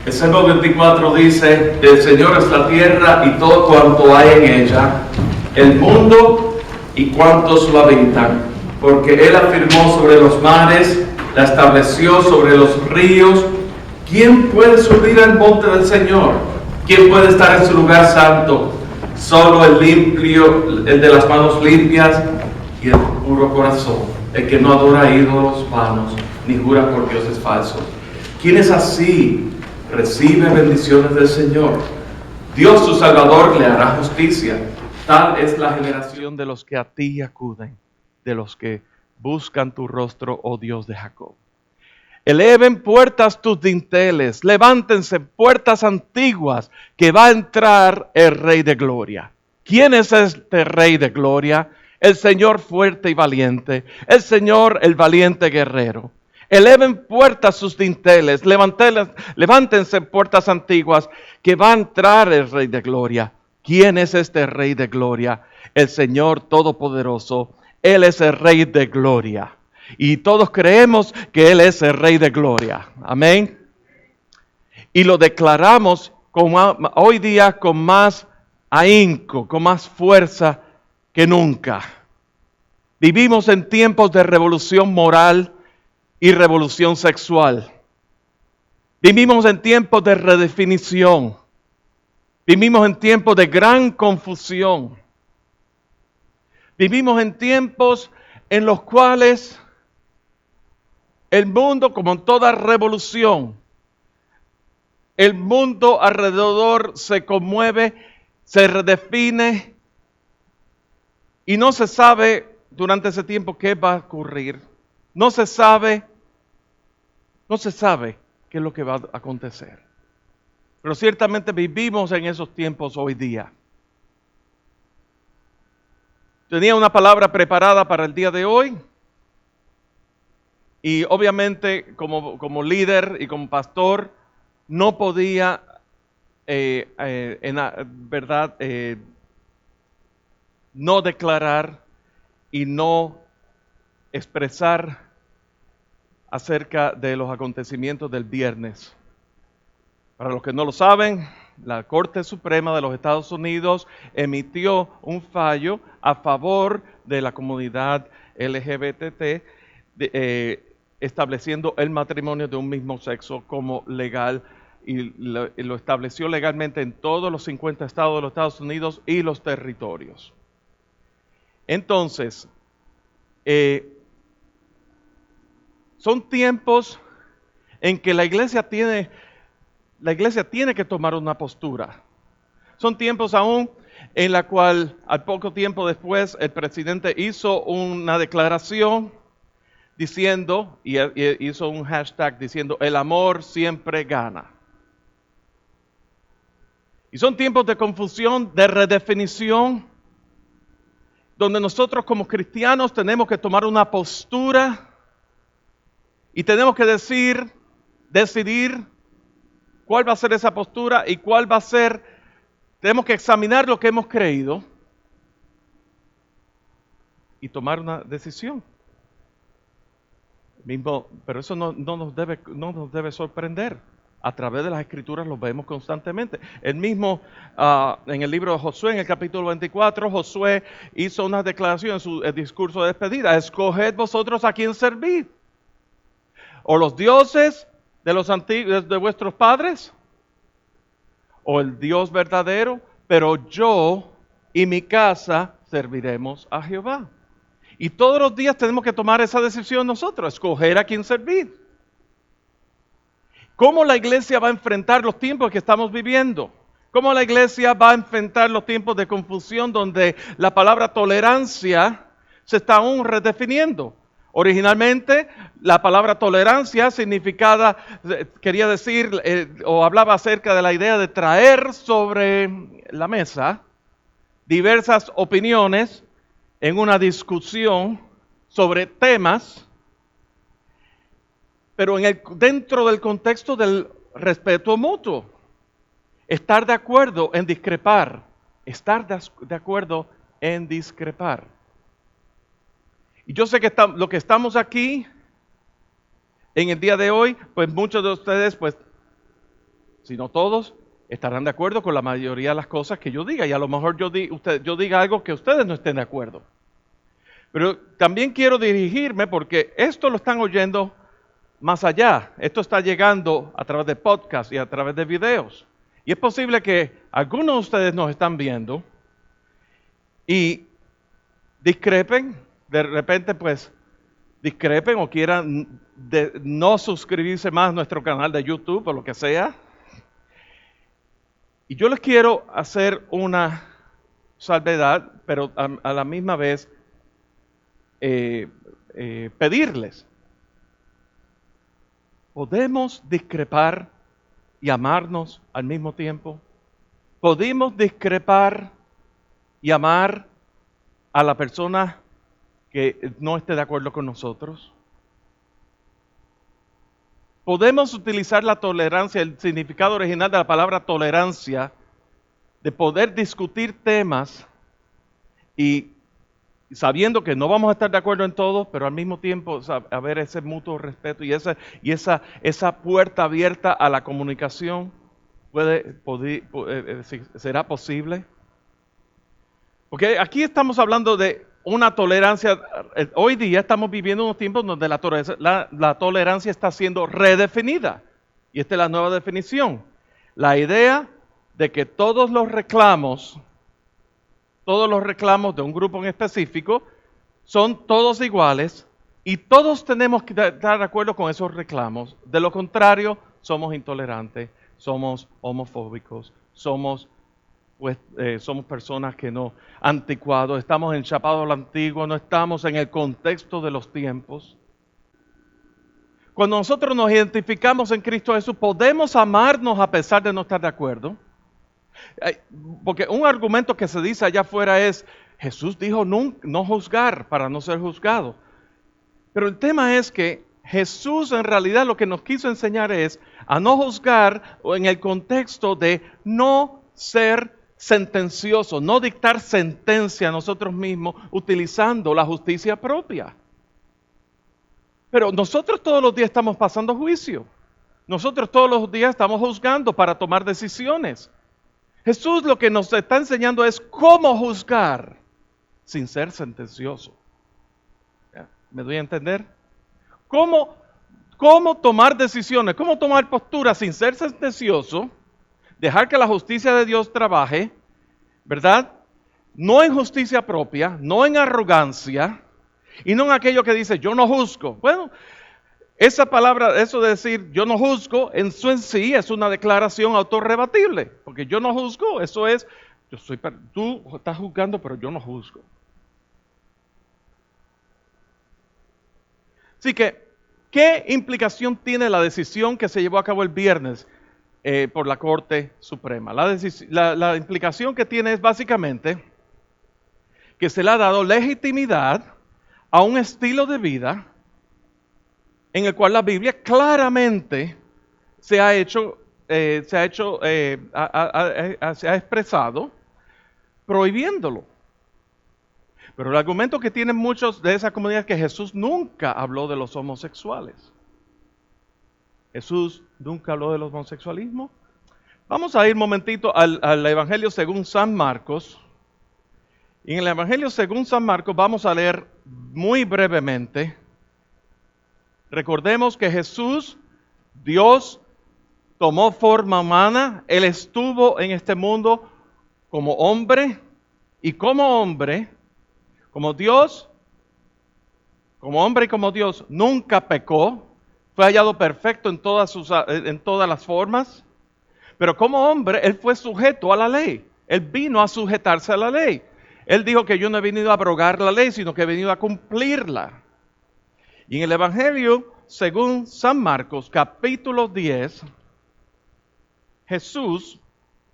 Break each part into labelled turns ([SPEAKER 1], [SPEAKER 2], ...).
[SPEAKER 1] El Salmo 24 dice: el Señor es la tierra y todo cuanto hay en ella, el mundo y cuantos lo habitan, porque Él afirmó sobre los mares, la estableció sobre los ríos. ¿Quién puede subir al monte del Señor? ¿Quién puede estar en su lugar santo? Solo el limpio, el de las manos limpias y el puro corazón, el que no adora ídolos vanos, ni jura por dioses falsos. ¿Quién es así? Recibe bendiciones del Señor. Dios su Salvador le hará justicia. Tal es la generación de los que a ti acuden, de los que buscan tu rostro, oh Dios de Jacob. Eleven puertas tus dinteles, levántense puertas antiguas, que va a entrar el Rey de Gloria. ¿Quién es este Rey de Gloria? El Señor fuerte y valiente, el Señor el valiente guerrero. Eleven puertas sus dinteles, levántense puertas antiguas, que va a entrar el Rey de Gloria. ¿Quién es este Rey de Gloria? El Señor Todopoderoso. Él es el Rey de Gloria. Y todos creemos que Él es el Rey de Gloria. Amén. Y lo declaramos hoy día con más ahínco, con más fuerza que nunca. Vivimos en tiempos de revolución moral y revolución sexual. Vivimos en tiempos de redefinición. Vivimos en tiempos de gran confusión. Vivimos en tiempos en los cuales el mundo, como en toda revolución, el mundo alrededor se conmueve, se redefine y no se sabe durante ese tiempo qué va a ocurrir. No se sabe qué es lo que va a acontecer. Pero ciertamente vivimos en esos tiempos hoy día. Tenía una palabra preparada para el día de hoy. Y obviamente como líder y como pastor no podía, no declarar y no expresar acerca de los acontecimientos del viernes. Para los que no lo saben, la Corte Suprema de los Estados Unidos emitió un fallo a favor de la comunidad LGBT, estableciendo el matrimonio de un mismo sexo como legal, y lo estableció legalmente en todos los 50 estados de los Estados Unidos y los territorios. Entonces, son tiempos en que la iglesia tiene que tomar una postura. Son tiempos aún en la cual al poco tiempo después el presidente hizo una declaración diciendo, y hizo un hashtag diciendo: el amor siempre gana. Y son tiempos de confusión, de redefinición, donde nosotros como cristianos tenemos que tomar una postura y tenemos que decidir cuál va a ser esa postura y cuál va a ser. Tenemos que examinar lo que hemos creído y tomar una decisión. Pero eso no nos debe sorprender. A través de las Escrituras lo vemos constantemente. En el libro de Josué, en el capítulo 24, Josué hizo una declaración en su discurso de despedida: escoged vosotros a quién servir. O los dioses de los antiguos de vuestros padres, o el Dios verdadero, pero yo y mi casa serviremos a Jehová. Y todos los días tenemos que tomar esa decisión nosotros, escoger a quién servir. ¿Cómo la iglesia va a enfrentar los tiempos que estamos viviendo? ¿Cómo la iglesia va a enfrentar los tiempos de confusión donde la palabra tolerancia se está aún redefiniendo? Originalmente, la palabra tolerancia quería decir o hablaba acerca de la idea de traer sobre la mesa diversas opiniones en una discusión sobre temas, pero dentro del contexto del respeto mutuo. Estar de acuerdo en discrepar. Y yo sé que lo que estamos aquí en el día de hoy, pues muchos de ustedes pues
[SPEAKER 2] si no todos, estarán de acuerdo con la mayoría de las cosas que yo diga. Y a lo mejor yo diga algo que ustedes no estén de acuerdo. Pero también quiero dirigirme porque esto lo están oyendo más allá. Esto está llegando a través de podcasts y a través de videos. Y es posible que algunos de ustedes nos están viendo y discrepen, de repente pues discrepen o quieran no suscribirse más a nuestro canal de YouTube o lo que sea. Y yo les quiero hacer una salvedad, pero a la misma vez pedirles. ¿Podemos discrepar y amarnos al mismo tiempo? ¿Podemos discrepar y amar a la persona que no esté de acuerdo con nosotros? Podemos utilizar la tolerancia, el significado original de la palabra tolerancia, de poder discutir temas y sabiendo que no vamos a estar de acuerdo en todo, pero al mismo tiempo haber ese mutuo respeto y esa puerta abierta a la comunicación será posible. Porque aquí estamos hablando de una tolerancia. Hoy día estamos viviendo unos tiempos donde la tolerancia está siendo redefinida. Y esta es la nueva definición. La idea de que todos los reclamos de un grupo en específico son todos iguales y todos tenemos que estar de acuerdo con esos reclamos. De lo contrario, somos intolerantes, somos homofóbicos, somos personas que no, anticuados, estamos enchapados a lo antiguo, no estamos en el contexto de los tiempos. Cuando nosotros nos identificamos en Cristo Jesús, podemos amarnos a pesar de no estar de acuerdo. Porque un argumento que se dice allá afuera es, Jesús dijo no juzgar para no ser juzgado. Pero el tema es que Jesús en realidad lo que nos quiso enseñar es a no juzgar en el contexto de no ser sentencioso, no dictar sentencia a nosotros mismos utilizando la justicia propia. Pero nosotros todos los días estamos pasando juicio. Nosotros todos los días estamos juzgando para tomar decisiones. Jesús lo que nos está enseñando es cómo juzgar sin ser sentencioso. ¿Me doy a entender? ¿Cómo tomar decisiones? ¿Cómo tomar posturas sin ser sentencioso? Dejar que la justicia de Dios trabaje, ¿verdad? No en justicia propia, no en arrogancia, y no en aquello que dice yo no juzgo. Bueno, esa palabra, eso de decir yo no juzgo, en sí es una declaración autorrebatible, porque yo no juzgo, eso es, tú estás juzgando, pero yo no juzgo. Así que, ¿qué implicación tiene la decisión que se llevó a cabo el viernes por la Corte Suprema? La implicación que tiene es básicamente que se le ha dado legitimidad a un estilo de vida en el cual la Biblia claramente se ha expresado prohibiéndolo. Pero el argumento que tienen muchos de esa comunidad es que Jesús nunca habló de los homosexuales. Jesús nunca habló del homosexualismo. Vamos a ir un momentito al Evangelio según San Marcos. Y en el Evangelio según San Marcos vamos a leer muy brevemente. Recordemos que Jesús, Dios, tomó forma humana. Él estuvo en este mundo como hombre. Y como hombre, como Dios, como hombre y como Dios, nunca pecó. Fue hallado perfecto en todas las formas. Pero como hombre, Él fue sujeto a la ley. Él vino a sujetarse a la ley. Él dijo que yo no he venido a abrogar la ley, sino que he venido a cumplirla. Y en el Evangelio, según San Marcos, capítulo 10, Jesús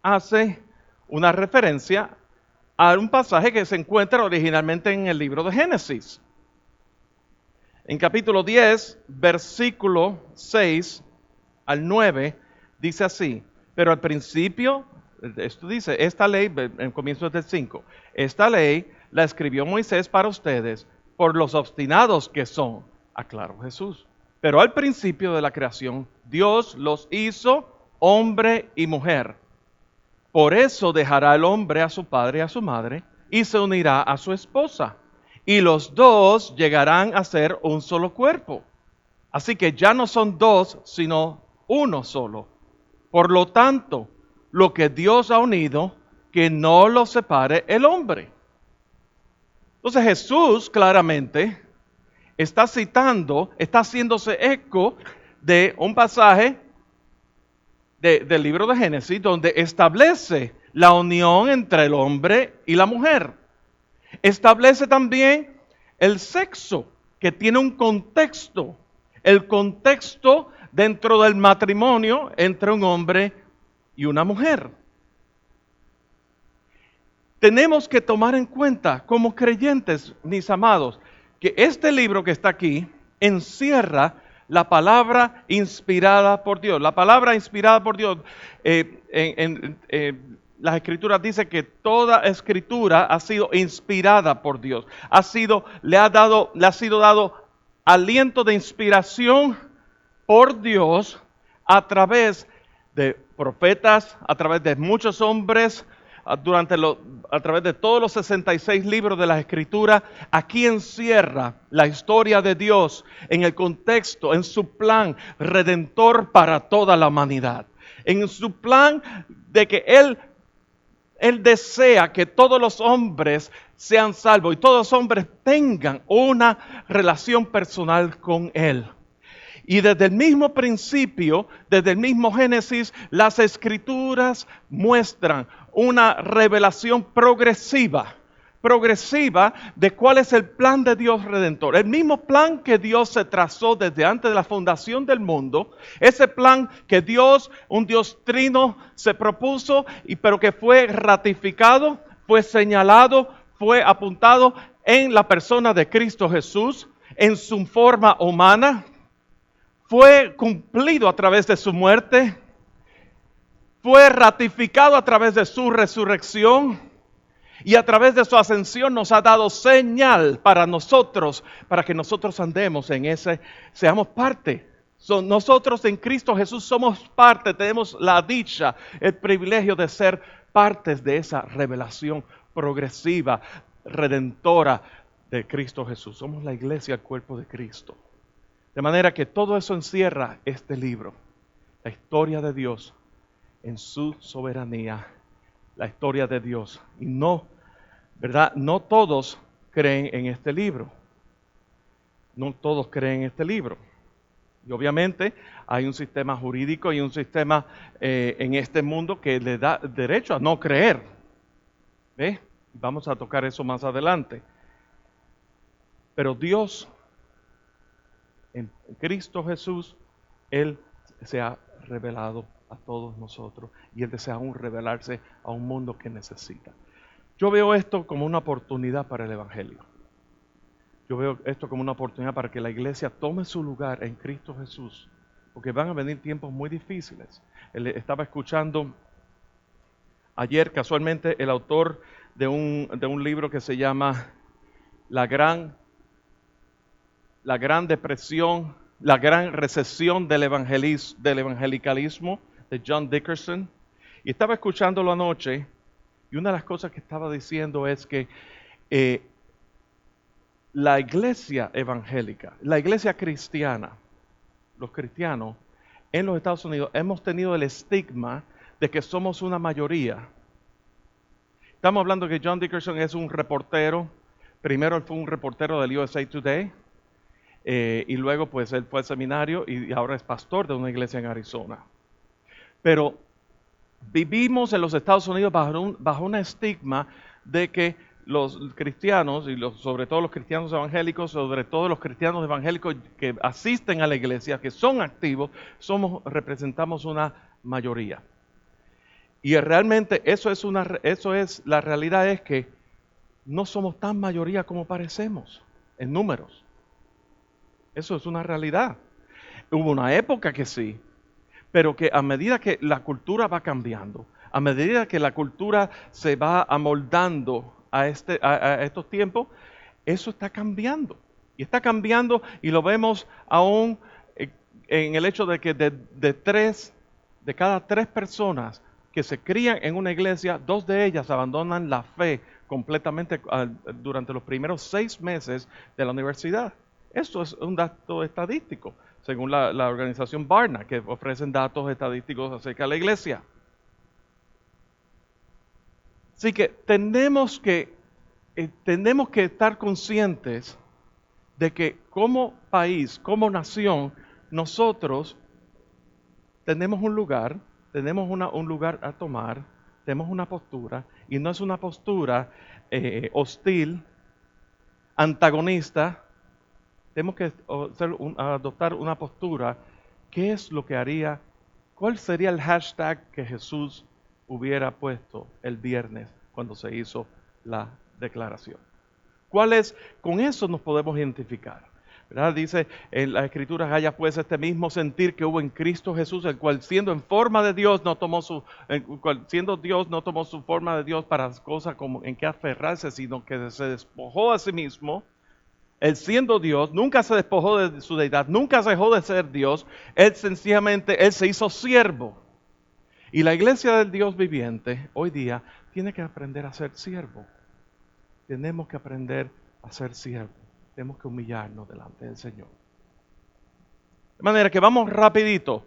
[SPEAKER 2] hace una referencia a un pasaje que se encuentra originalmente en el libro de Génesis. En capítulo 10, versículo 6 al 9, dice así, pero al principio, esto dice, esta ley, en comienzo del 5, esta ley la escribió Moisés para ustedes por los obstinados que son, aclaró Jesús. Pero al principio de la creación, Dios los hizo hombre y mujer. Por eso dejará el hombre a su padre y a su madre y se unirá a su esposa. Y los dos llegarán a ser un solo cuerpo. Así que ya no son dos, sino uno solo. Por lo tanto, lo que Dios ha unido, que no lo separe el hombre. Entonces Jesús claramente está citando, está haciéndose eco de un pasaje del libro de Génesis donde establece la unión entre el hombre y la mujer. Establece también el sexo, que tiene un contexto. El contexto dentro del matrimonio entre un hombre y una mujer. Tenemos que tomar en cuenta como creyentes, mis amados, que este libro que está aquí encierra la palabra inspirada por Dios. La palabra inspirada por Dios, las escrituras dicen que toda escritura ha sido inspirada por Dios. Le ha sido dado aliento de inspiración por Dios a través de profetas, a través de muchos hombres, a través de todos los 66 libros de las Escrituras. Aquí encierra la historia de Dios en el contexto, en su plan redentor para toda la humanidad. En su plan de que Él desea que todos los hombres sean salvos y todos los hombres tengan una relación personal con Él. Y desde el mismo principio, desde el mismo Génesis, las Escrituras muestran una revelación progresiva de cuál es el plan de Dios redentor. El mismo plan que Dios se trazó desde antes de la fundación del mundo, ese plan que Dios, un Dios trino, se propuso, pero que fue ratificado, fue señalado, fue apuntado en la persona de Cristo Jesús, en su forma humana. Fue cumplido a través de su muerte, fue ratificado a través de su resurrección y a través de su ascensión nos ha dado señal para nosotros, para que nosotros andemos en ese, seamos parte. Nosotros en Cristo Jesús somos parte, tenemos la dicha, el privilegio de ser partes de esa revelación progresiva, redentora de Cristo Jesús. Somos la iglesia, el cuerpo de Cristo. De manera que todo eso encierra este libro, la historia de Dios en su soberanía, la historia de Dios. Y no, ¿verdad? No todos creen en este libro. No todos creen en este libro. Y obviamente hay un sistema jurídico y un sistema en este mundo que le da derecho a no creer. ¿Ve? Vamos a tocar eso más adelante. Pero Dios, en Cristo Jesús, Él se ha revelado a todos nosotros y Él desea aún revelarse a un mundo que necesita. Yo veo esto como una oportunidad para el Evangelio. Yo veo esto como una oportunidad para que la iglesia tome su lugar en Cristo Jesús, porque van a venir tiempos muy difíciles. Estaba escuchando ayer casualmente el autor de un libro que se llama La Gran Depresión, la Gran Recesión del Evangelicalismo, de John Dickerson. Y estaba escuchándolo anoche, y una de las cosas que estaba diciendo es que la iglesia evangélica, la iglesia cristiana, los cristianos en los Estados Unidos, hemos tenido el estigma de que somos una mayoría. Estamos hablando que John Dickerson es un reportero. Primero él fue un reportero del USA Today. Y luego pues él fue al seminario y ahora es pastor de una iglesia en Arizona. Pero vivimos en los Estados Unidos bajo un estigma de que los cristianos, y sobre todo los cristianos evangélicos, sobre todo los cristianos evangélicos que asisten a la iglesia, que son activos, representamos una mayoría. Y realmente la realidad es que no somos tan mayoría como parecemos en números. Eso es una realidad. Hubo una época que sí, pero que a medida que la cultura va cambiando, a medida que la cultura se va amoldando a estos tiempos, eso está cambiando. Y está cambiando y lo vemos aún en el hecho de que de 3 de cada 3 personas que se crían en una iglesia, 2 de ellas abandonan la fe completamente durante los primeros 6 meses de la universidad. Esto es un dato estadístico, según la organización Barna, que ofrecen datos estadísticos acerca de la iglesia. Así que tenemos que estar conscientes de que como país, como nación, nosotros tenemos un lugar a tomar, tenemos una postura, y no es una postura hostil, antagonista. Tenemos que adoptar una postura. ¿Qué es lo que haría? ¿Cuál sería el hashtag que Jesús hubiera puesto el viernes cuando se hizo la declaración? ¿Cuál es? Con eso nos podemos identificar, ¿verdad? Dice en las Escrituras, haya pues este mismo sentir que hubo en Cristo Jesús, el cual siendo en forma de Dios siendo Dios no tomó su forma de Dios para cosas como en que aferrarse, sino que se despojó a sí mismo. Él siendo Dios, nunca se despojó de su deidad, nunca dejó de ser Dios. Él sencillamente, Él se hizo siervo. Y la iglesia del Dios viviente hoy día tiene que aprender a ser siervo. Tenemos que aprender a ser siervo. Tenemos que humillarnos delante del Señor. De manera que vamos rapidito.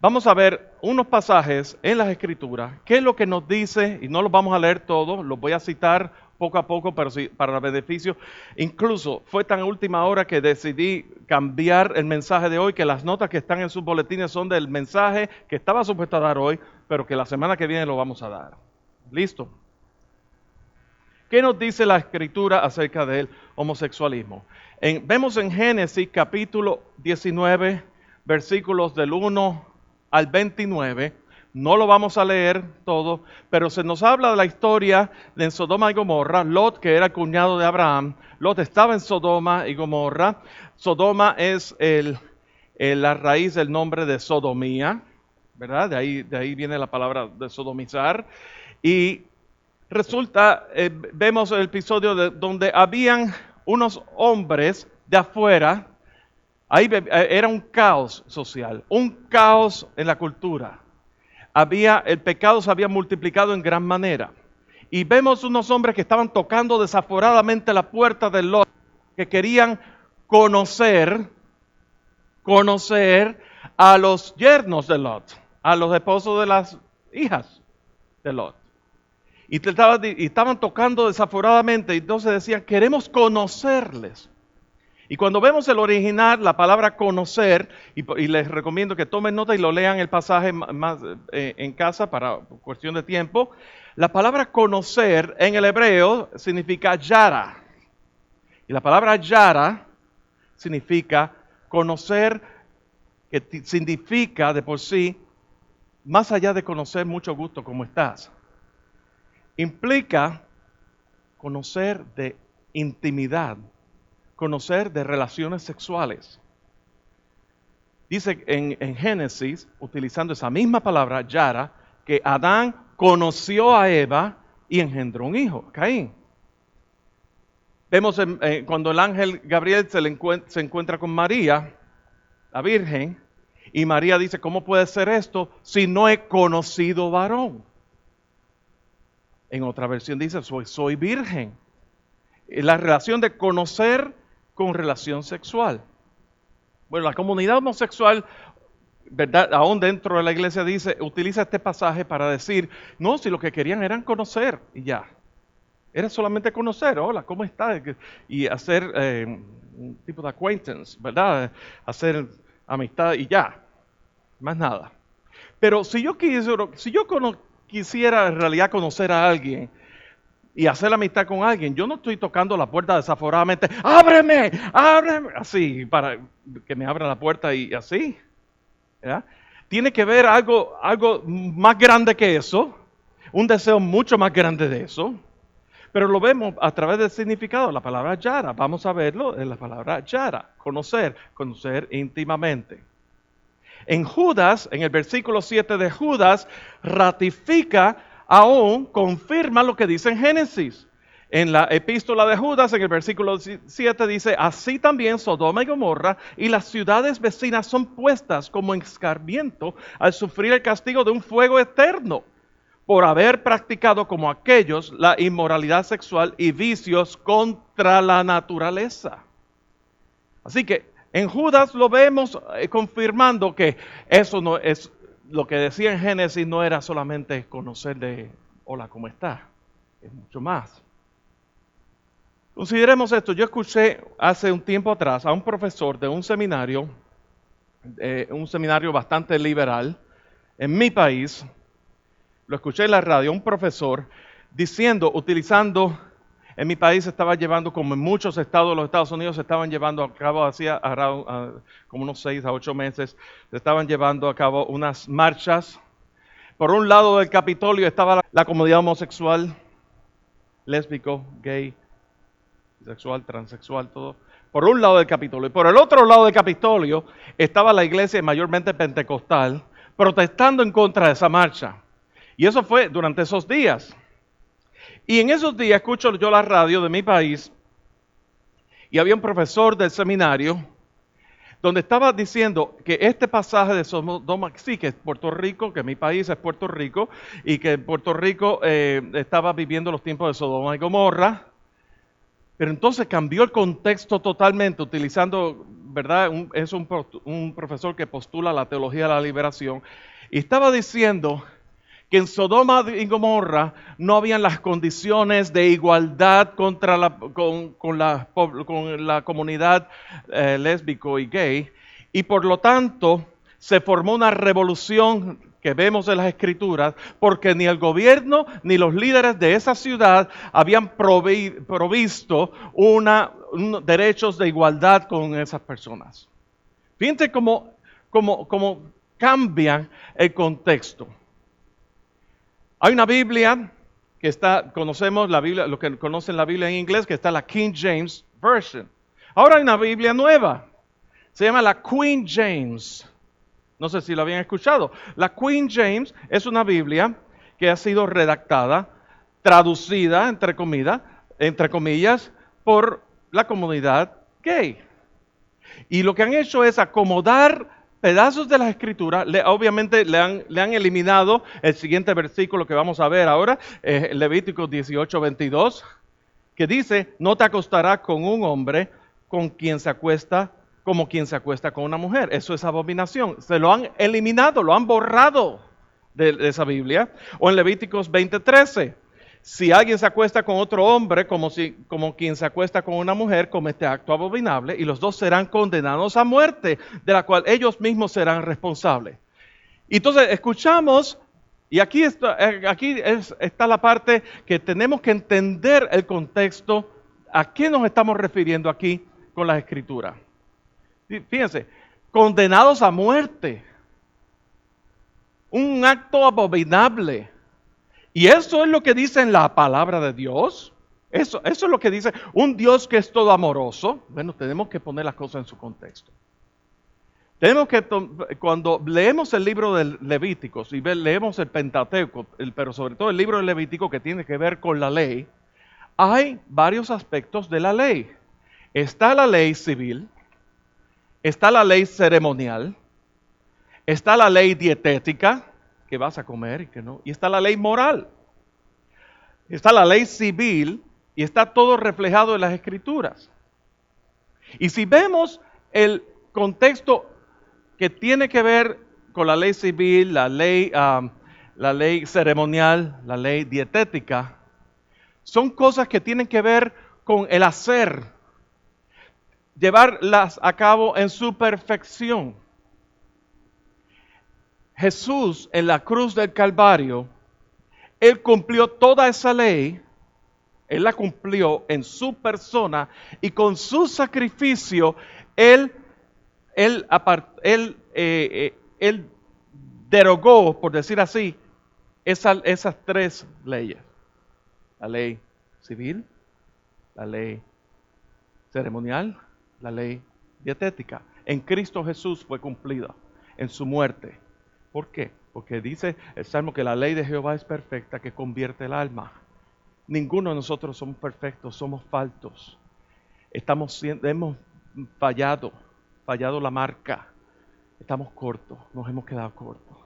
[SPEAKER 2] Vamos a ver unos pasajes en las Escrituras. ¿Qué es lo que nos dice? Y no los vamos a leer todos, los voy a citar poco a poco, pero sí, para el beneficio. Incluso fue tan última hora que decidí cambiar el mensaje de hoy, que las notas que están en sus boletines son del mensaje que estaba supuesto a dar hoy, pero que la semana que viene lo vamos a dar. ¿Listo? ¿Qué nos dice la Escritura acerca del homosexualismo? Vemos en Génesis capítulo 19, versículos del 1 al 29. No lo vamos a leer todo, pero se nos habla de la historia de Sodoma y Gomorra. Lot, que era el cuñado de Abraham, Lot estaba en Sodoma y Gomorra. Sodoma es la raíz del nombre de sodomía, ¿verdad? De ahí viene la palabra de sodomizar. Y resulta, vemos el episodio donde habían unos hombres de afuera. Ahí era un caos social, un caos en la cultura. El pecado se había multiplicado en gran manera. Y vemos unos hombres que estaban tocando desaforadamente la puerta de Lot, que querían conocer a los yernos de Lot, a los esposos de las hijas de Lot. Y estaban tocando desaforadamente, y entonces decían, queremos conocerles. Y cuando vemos el original, la palabra conocer, y les recomiendo que tomen nota y lo lean el pasaje más en casa para cuestión de tiempo, la palabra conocer en el hebreo significa yara. Y la palabra yara significa conocer, que significa de por sí, más allá de conocer, mucho gusto, ¿cómo estás? Implica conocer de intimidad, conocer de relaciones sexuales. Dice en Génesis, utilizando esa misma palabra, yara, que Adán conoció a Eva y engendró un hijo, Caín. Vemos cuando el ángel Gabriel se encuentra con María, la Virgen, y María dice, ¿cómo puede ser esto si no he conocido varón? En otra versión dice, soy virgen. La relación de conocer con relación sexual. Bueno, la comunidad homosexual, ¿verdad? Aún dentro de la iglesia utiliza este pasaje para decir, no, si lo que querían eran conocer y ya. Era solamente conocer, hola, ¿cómo estás? Y hacer un tipo de acquaintance, ¿verdad? Hacer amistad y ya, más nada. Pero si yo quisiera en realidad conocer a alguien y hacer amistad con alguien, yo no estoy tocando la puerta desaforadamente, ¡ábreme! Así, para que me abra la puerta y así. ¿Ya? Tiene que ver algo más grande que eso, un deseo mucho más grande de eso, pero lo vemos a través del significado de la palabra yara. Vamos a verlo en la palabra yara, conocer íntimamente. En Judas, en el versículo 7 de Judas, ratifica confirma lo que dice en Génesis. En la epístola de Judas, en el versículo 7 dice, así también Sodoma y Gomorra y las ciudades vecinas son puestas como en escarmiento al sufrir el castigo de un fuego eterno, por haber practicado como aquellos la inmoralidad sexual y vicios contra la naturaleza. Así que en Judas lo vemos confirmando que eso no es lo que decía en Génesis, no era solamente conocer de hola, ¿cómo está? Es mucho más. Consideremos esto. Yo escuché hace un tiempo atrás a un profesor de un seminario bastante liberal en mi país. Lo escuché en la radio, un profesor diciendo, utilizando, en mi país se estaba llevando, como en muchos estados de los Estados Unidos, se estaban llevando a cabo hacía como unos 6 a 8 meses, se estaban llevando a cabo unas marchas. Por un lado del Capitolio estaba la comunidad homosexual, lésbico, gay, sexual, transexual, todo. Por un lado del Capitolio. Y por el otro lado del Capitolio estaba la iglesia mayormente pentecostal protestando en contra de esa marcha. Y eso fue durante esos días. Y en esos días escucho yo la radio de mi país y había un profesor del seminario donde estaba diciendo que este pasaje de Sodoma, sí, que es Puerto Rico, que mi país es Puerto Rico, y que Puerto Rico estaba viviendo los tiempos de Sodoma y Gomorra, pero entonces cambió el contexto totalmente, utilizando, ¿verdad? Es un profesor que postula la teología de la liberación, y estaba diciendo que en Sodoma y Gomorra no habían las condiciones de igualdad con la comunidad lésbico y gay, y por lo tanto se formó una revolución que vemos en las Escrituras, porque ni el gobierno ni los líderes de esa ciudad habían provisto derechos de igualdad con esas personas. Fíjense cómo cambian el contexto. Hay una Biblia que conocemos la Biblia, lo que conocen la Biblia en inglés, que está la King James Version. Ahora hay una Biblia nueva, se llama la Queen James. No sé si lo habían escuchado. La Queen James es una Biblia que ha sido redactada, traducida, entre comillas, por la comunidad gay. Y lo que han hecho es acomodar pedazos de las Escrituras. Obviamente le han eliminado el siguiente versículo que vamos a ver ahora, Levítico 18:22, que dice, no te acostarás con un hombre como quien se acuesta con una mujer. Eso es abominación. Se lo han eliminado, lo han borrado de esa Biblia. O en Levíticos 20:13. Si alguien se acuesta con otro hombre como quien se acuesta con una mujer, comete acto abominable y los dos serán condenados a muerte, de la cual ellos mismos serán responsables. Y entonces escuchamos, y aquí está la parte que tenemos que entender el contexto, a qué nos estamos refiriendo aquí con las Escrituras. Fíjense, condenados a muerte, un acto abominable. Y eso es lo que dice en la palabra de Dios. Eso es lo que dice un Dios que es todo amoroso. Bueno, tenemos que poner las cosas en su contexto. Tenemos que, cuando leemos el libro de Levíticos y leemos el Pentateuco, pero sobre todo el libro de Levítico que tiene que ver con la ley, hay varios aspectos de la ley. Está la ley civil, está la ley ceremonial, está la ley dietética, que vas a comer y que no. Y está la ley moral. Está la ley civil y está todo reflejado en las Escrituras. Y si vemos el contexto que tiene que ver con la ley civil, la ley ceremonial, la ley dietética, son cosas que tienen que ver con el hacer, llevarlas a cabo en su perfección. Jesús en la cruz del Calvario, Él cumplió toda esa ley, Él la cumplió en su persona y con su sacrificio, Él derogó, por decir así, esas 3 leyes. La ley civil, la ley ceremonial, la ley dietética. En Cristo Jesús fue cumplida en su muerte. ¿Por qué? Porque dice el Salmo que la ley de Jehová es perfecta, que convierte el alma. Ninguno de nosotros somos perfectos, somos faltos. Hemos fallado la marca. Estamos cortos, nos hemos quedado cortos.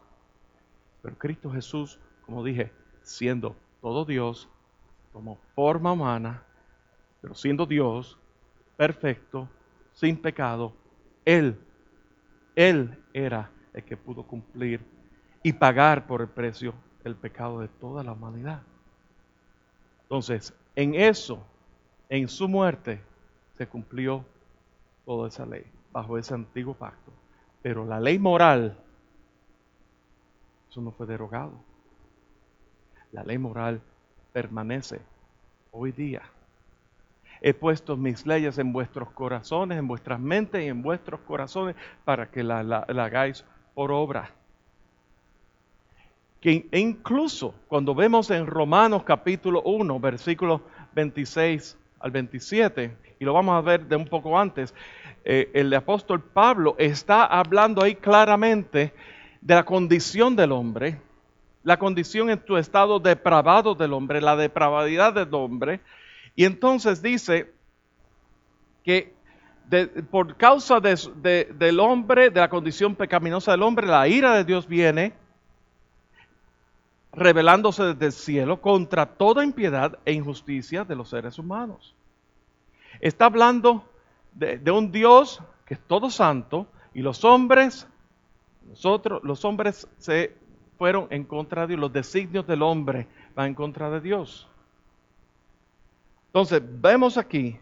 [SPEAKER 2] Pero Cristo Jesús, como dije, siendo todo Dios, tomó forma humana, pero siendo Dios, perfecto, sin pecado, Él era el que pudo cumplir y pagar por el precio el pecado de toda la humanidad. Entonces, en eso, en su muerte, se cumplió toda esa ley, bajo ese antiguo pacto. Pero la ley moral, eso no fue derogado. La ley moral permanece hoy día. He puesto mis leyes en vuestros corazones, en vuestras mentes y en vuestros corazones para que la hagáis por obra. Que incluso cuando vemos en Romanos capítulo 1, versículos 26 al 27, y lo vamos a ver de un poco antes, el apóstol Pablo está hablando ahí claramente de la condición del hombre, la condición en tu estado depravado del hombre, la depravidad del hombre, y entonces dice que por causa del hombre, de la condición pecaminosa del hombre, la ira de Dios viene revelándose desde el cielo contra toda impiedad e injusticia de los seres humanos. Está hablando de un Dios que es todo santo y los hombres se fueron en contra de Dios, los designios del hombre van en contra de Dios. Entonces, vemos aquí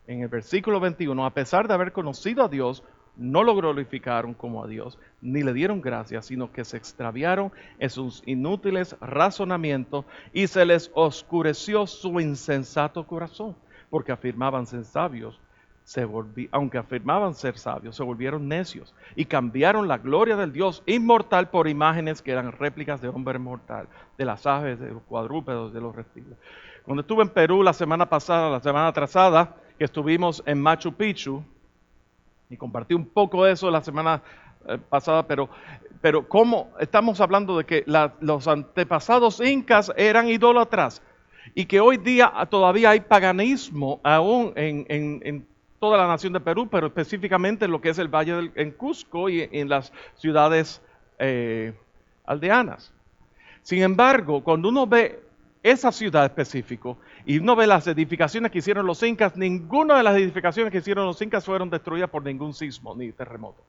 [SPEAKER 2] en el versículo 21, a pesar de haber conocido a Dios, no lo glorificaron como a Dios, ni le dieron gracias, sino que se extraviaron en sus inútiles razonamientos y se les oscureció su insensato corazón, porque afirmaban ser sabios, aunque afirmaban ser sabios, se volvieron necios y cambiaron la gloria del Dios inmortal por imágenes que eran réplicas de hombre mortal, de las aves, de los cuadrúpedos, de los reptiles. Cuando estuve en Perú la semana atrasada, que estuvimos en Machu Picchu, y compartí un poco de eso la semana pasada, pero como estamos hablando de que los antepasados incas eran idólatras y que hoy día todavía hay paganismo aún en toda la nación de Perú, pero específicamente en lo que es el Valle en Cusco y en las ciudades aldeanas. Sin embargo, cuando uno ve esa ciudad específica y uno ve las edificaciones que hicieron los incas, ninguna de las edificaciones que hicieron los incas fueron destruidas por ningún sismo ni terremoto.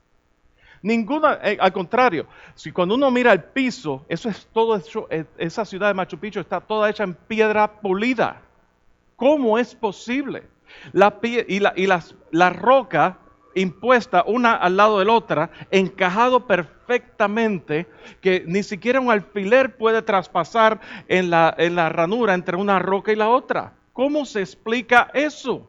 [SPEAKER 2] Ninguna, al contrario, si cuando uno mira el piso, eso es todo hecho, esa ciudad de Machu Picchu está toda hecha en piedra pulida. ¿Cómo es posible? La roca impuesta una al lado de la otra, encajado perfectamente, que ni siquiera un alfiler puede traspasar en la ranura entre una roca y la otra. ¿Cómo se explica eso?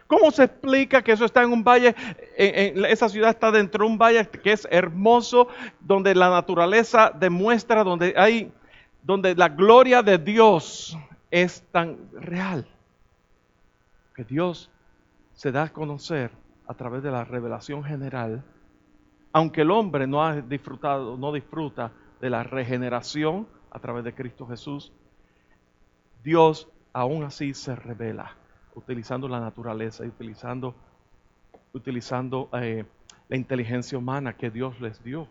[SPEAKER 2] ¿Cómo se explica que eso está en un valle, esa ciudad está dentro de un valle que es hermoso, donde la naturaleza demuestra, donde la gloria de Dios es tan real? Que Dios se da a conocer a través de la revelación general, aunque el hombre no disfruta de la regeneración a través de Cristo Jesús, Dios aún así se revela, utilizando la naturaleza y utilizando la inteligencia humana que Dios les dio.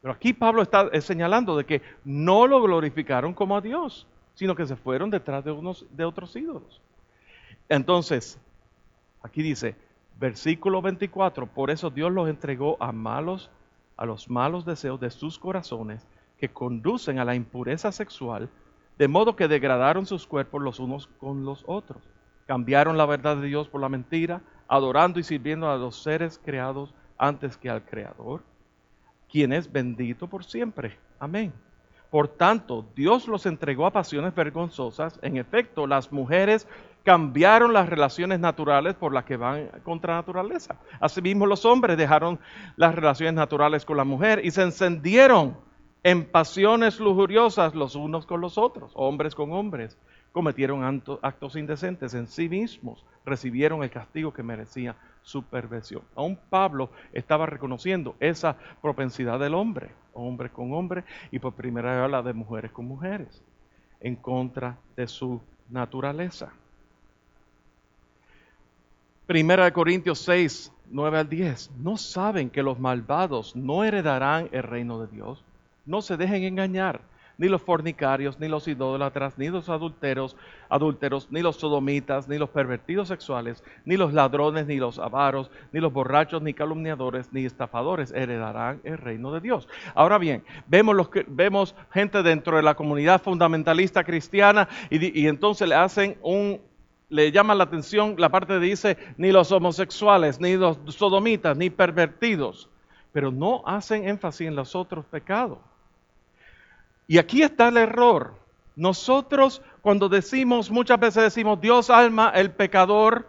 [SPEAKER 2] Pero aquí Pablo está señalando de que no lo glorificaron como a Dios, sino que se fueron detrás de otros ídolos. Entonces, aquí dice, versículo 24, por eso Dios los entregó a los malos deseos de sus corazones, que conducen a la impureza sexual, de modo que degradaron sus cuerpos los unos con los otros. Cambiaron la verdad de Dios por la mentira, adorando y sirviendo a los seres creados antes que al Creador, quien es bendito por siempre. Amén. Por tanto, Dios los entregó a pasiones vergonzosas. En efecto, las mujeres cambiaron las relaciones naturales por las que van contra la naturaleza. Asimismo, los hombres dejaron las relaciones naturales con la mujer y se encendieron en pasiones lujuriosas los unos con los otros, hombres con hombres. Cometieron actos indecentes en sí mismos, recibieron el castigo que merecían su perversión. Aún Pablo estaba reconociendo esa propensidad del hombre con hombre, y por primera vez habla de mujeres con mujeres, en contra de su naturaleza. Primera de Corintios 6, 9 al 10. ¿No saben que los malvados no heredarán el reino de Dios? No se dejen engañar, ni los fornicarios, ni los idólatras, ni los adúlteros, ni los sodomitas, ni los pervertidos sexuales, ni los ladrones, ni los avaros, ni los borrachos, ni calumniadores, ni estafadores heredarán el reino de Dios. Ahora bien, vemos gente dentro de la comunidad fundamentalista cristiana y entonces le llama la atención la parte que dice, ni los homosexuales, ni los sodomitas, ni pervertidos, pero no hacen énfasis en los otros pecados. Y aquí está el error. Nosotros muchas veces decimos, Dios ama el pecador,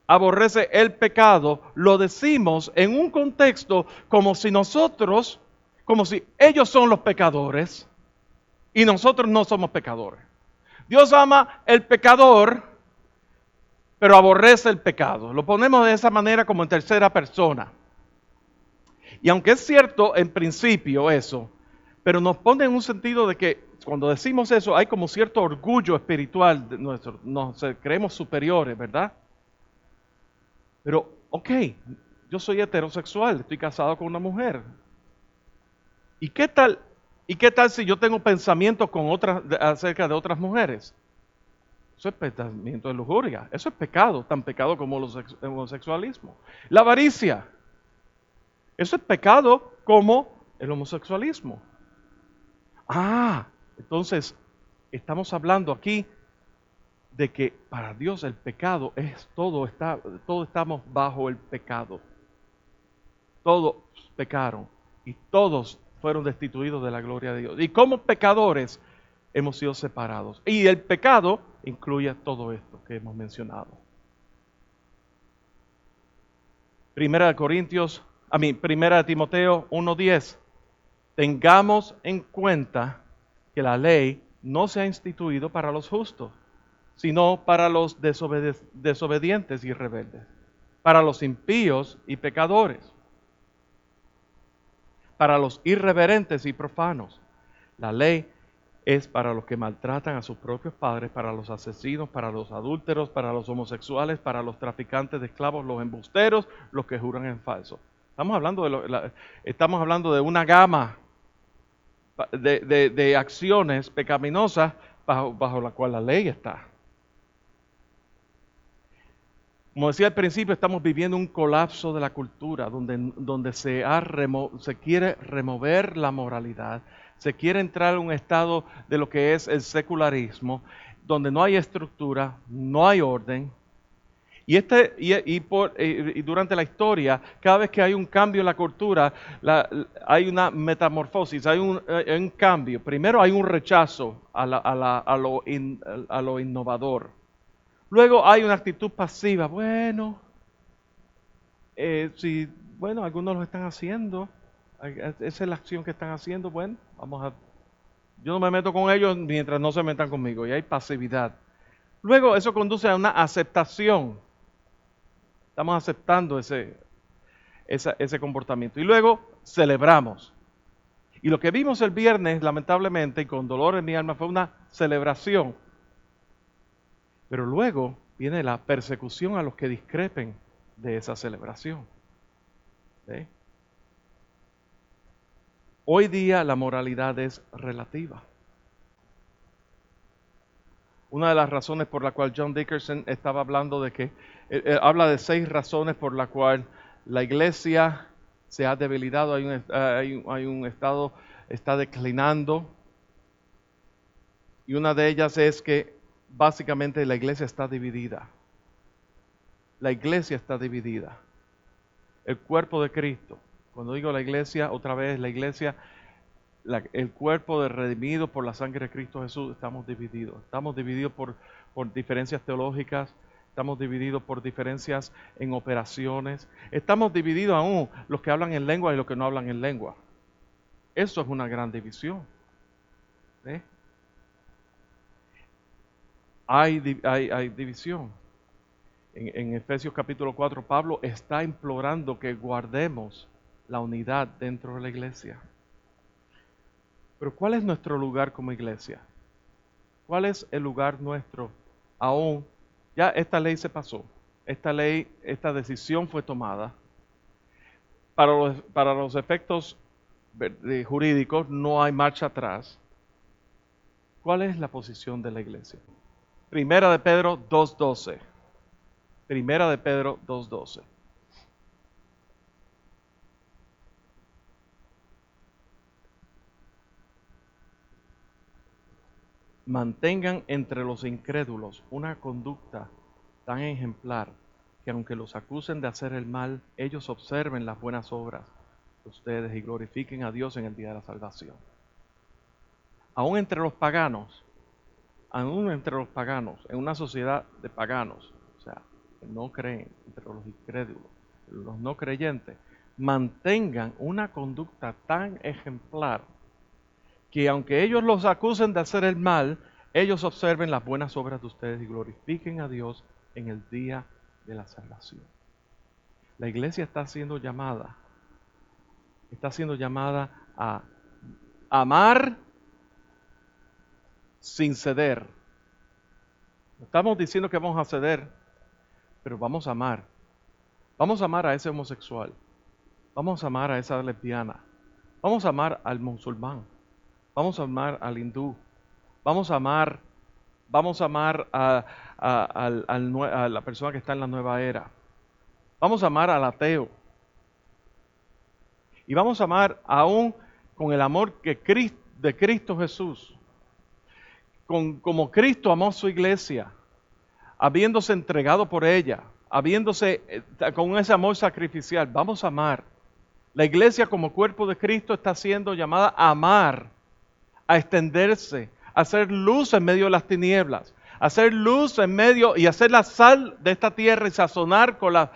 [SPEAKER 2] aborrece el pecado, lo decimos en un contexto como si ellos son los pecadores y nosotros no somos pecadores. Dios ama el pecador, pero aborrece el pecado. Lo ponemos de esa manera como en tercera persona. Y aunque es cierto en principio eso, pero nos pone en un sentido de que cuando decimos eso hay como cierto orgullo espiritual de nos creemos superiores, ¿verdad? Pero, ok, yo soy heterosexual, estoy casado con una mujer. ¿Y qué tal si yo tengo pensamientos acerca de otras mujeres? Eso es pensamiento de lujuria. Eso es pecado, tan pecado como el homosexualismo. La avaricia. Eso es pecado como el homosexualismo. Entonces estamos hablando aquí de que para Dios el pecado es todos estamos bajo el pecado. Todos pecaron y todos fueron destituidos de la gloria de Dios. Y como pecadores hemos sido separados. Y el pecado incluye todo esto que hemos mencionado. Primera de Timoteo 1:10. Tengamos en cuenta que la ley no se ha instituido para los justos, sino para los desobedientes y rebeldes, para los impíos y pecadores, para los irreverentes y profanos. La ley es para los que maltratan a sus propios padres, para los asesinos, para los adúlteros, para los homosexuales, para los traficantes de esclavos, los embusteros, los que juran en falso. Estamos hablando de una gama de acciones pecaminosas bajo la cual la ley está. Como decía al principio, estamos viviendo un colapso de la cultura donde se quiere remover la moralidad, se quiere entrar en un estado de lo que es el secularismo, donde no hay estructura, no hay orden. Y durante la historia, cada vez que hay un cambio en la cultura, hay una metamorfosis, hay un cambio. Primero hay un rechazo a lo innovador. Luego hay una actitud pasiva. Bueno, algunos lo están haciendo. Esa es la acción que están haciendo. Bueno, yo no me meto con ellos mientras no se metan conmigo. Y hay pasividad. Luego eso conduce a una aceptación. Estamos aceptando ese comportamiento. Y luego celebramos. Y lo que vimos el viernes, lamentablemente, y con dolor en mi alma, fue una celebración. Pero luego viene la persecución a los que discrepen de esa celebración. ¿Sí? Hoy día la moralidad es relativa. Una de las razones por la cual John Dickerson estaba hablando de que, habla de 6 razones por la cual la iglesia se ha debilitado, hay un estado, está declinando. Y una de ellas es que básicamente la iglesia está dividida. La iglesia está dividida. El cuerpo de Cristo. Cuando digo la iglesia, otra vez la iglesia, el cuerpo redimido por la sangre de Cristo Jesús, estamos divididos. Estamos divididos por diferencias teológicas, estamos divididos por diferencias en operaciones, estamos divididos aún los que hablan en lengua y los que no hablan en lengua. Eso es una gran división. ¿Sí? Hay división. En Efesios capítulo 4, Pablo está implorando que guardemos la unidad dentro de la iglesia. Pero ¿cuál es nuestro lugar como iglesia? ¿Cuál es el lugar nuestro? Aún, ya esta ley se pasó. Esta decisión fue tomada. Para los efectos jurídicos no hay marcha atrás. ¿Cuál es la posición de la iglesia? Primera de Pedro 2:12. Primera de Pedro 2:12. Mantengan entre los incrédulos una conducta tan ejemplar que aunque los acusen de hacer el mal, ellos observen las buenas obras de ustedes y glorifiquen a Dios en el día de la salvación. Aún entre los paganos, en una sociedad de paganos, o sea, que no creen, entre los incrédulos, los no creyentes, mantengan una conducta tan ejemplar que aunque ellos los acusen de hacer el mal, ellos observen las buenas obras de ustedes y glorifiquen a Dios en el día de la salvación. La iglesia está siendo llamada a amar sin ceder. No estamos diciendo que vamos a ceder, pero vamos a amar. Vamos a amar a ese homosexual. Vamos a amar a esa lesbiana. Vamos a amar al musulmán. Vamos a amar al hindú. Vamos a amar a la persona que está en la nueva era. Vamos a amar al ateo. Y vamos a amar aún con el amor de Cristo Jesús. Como Cristo amó a su iglesia, habiéndose entregado por ella, con ese amor sacrificial. Vamos a amar. La iglesia como cuerpo de Cristo está siendo llamada a amar, a extenderse, a hacer luz en medio de las tinieblas, a hacer luz en medio y hacer la sal de esta tierra y sazonar con las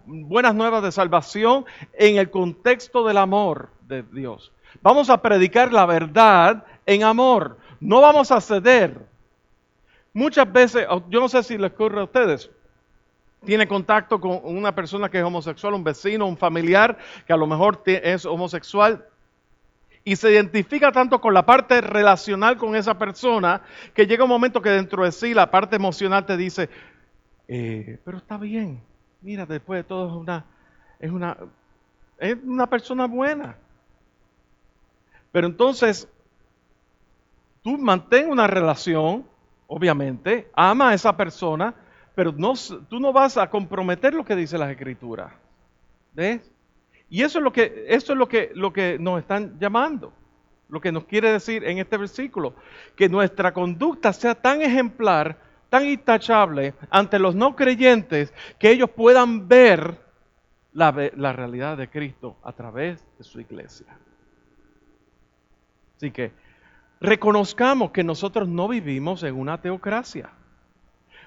[SPEAKER 2] buenas nuevas de salvación en el contexto del amor de Dios. Vamos a predicar la verdad en amor, no vamos a ceder. Muchas veces, yo no sé si les ocurre a ustedes, tiene contacto con una persona que es homosexual, un vecino, un familiar que a lo mejor es homosexual y se identifica tanto con la parte relacional con esa persona que llega un momento que dentro de sí la parte emocional te dice, pero está bien, mira, después de todo es una persona buena. Pero entonces, tú mantén una relación, obviamente, ama a esa persona, pero tú no vas a comprometer lo que dice las Escrituras. ¿Ves? Y eso es lo que nos están llamando, lo que nos quiere decir en este versículo, que nuestra conducta sea tan ejemplar, tan intachable ante los no creyentes, que ellos puedan ver la realidad de Cristo a través de su iglesia. Así que reconozcamos que nosotros no vivimos en una teocracia.